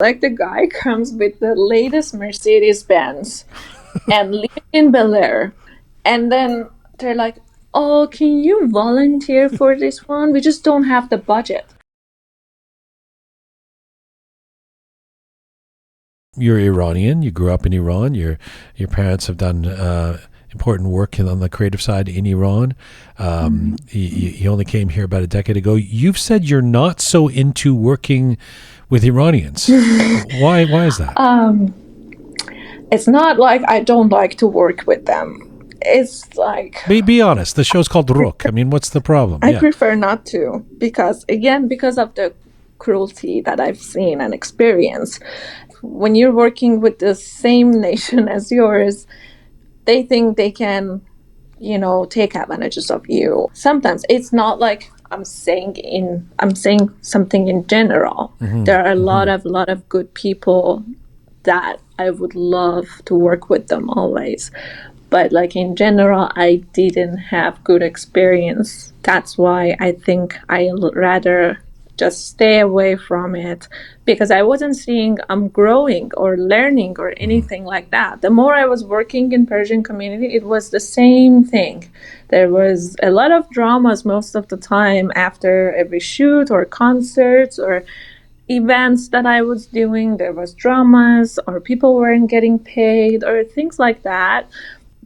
Like the guy comes with the latest Mercedes Benz and live in Bel Air, and then they're like, "Oh, can you volunteer for this one? We just don't have the budget." You're Iranian. You grew up in Iran. Your parents have done important work on the creative side in Iran. You only came here about a decade ago. You've said you're not so into working with Iranians. Why is that? It's not like I don't like to work with them. It's like... Be honest. The show's called Roqe. I mean, what's the problem? I prefer not to, because of the cruelty that I've seen and experienced. When you're working with the same nation as yours, they think they can, take advantages of you. Sometimes it's not like I'm saying something in general. Mm-hmm. There are a lot of good people that I would love to work with them always. But like in general, I didn't have good experience. That's why I think I'd rather just stay away from it, because I wasn't seeing I'm growing or learning or anything like that. The more I was working in Persian community, it was the same thing. There was a lot of dramas most of the time after every shoot or concerts or events that I was doing. There was dramas, or people weren't getting paid, or things like that.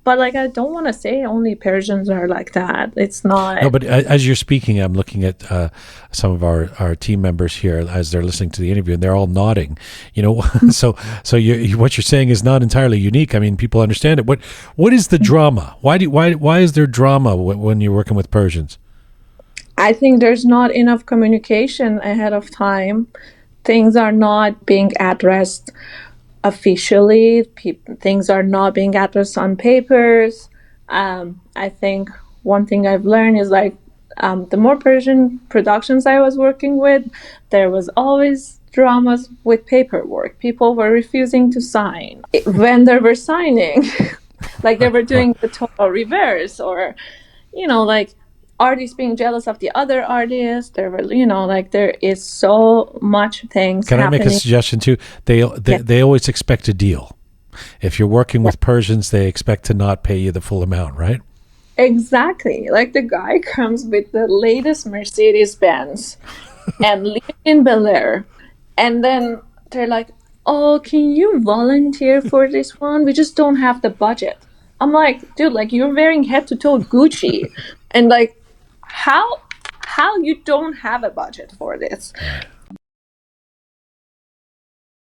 But like, I don't want to say only Persians are like that. It's not. No, but as you're speaking, I'm looking at some of our team members here as they're listening to the interview, and they're all nodding. So what you're saying is not entirely unique. I mean, people understand it. What is the drama? Why is there drama when you're working with Persians? I think there's not enough communication ahead of time. Things are not being addressed officially. Things are not being addressed on papers. I think one thing I've learned is like the more Persian productions I was working with, there was always dramas with paperwork. People were refusing to sign. When they were signing, like they were doing the total reverse, or like artists being jealous of the other artists. There were, there is so much things Can happening. I make a suggestion too? They always expect a deal. If you're working with Persians, they expect to not pay you the full amount, right? Exactly. Like the guy comes with the latest Mercedes Benz and live in Bel Air, and then they're like, "Oh, can you volunteer for this one? We just don't have the budget." I'm like, dude, like you're wearing head to toe Gucci, and like, how you don't have a budget for this?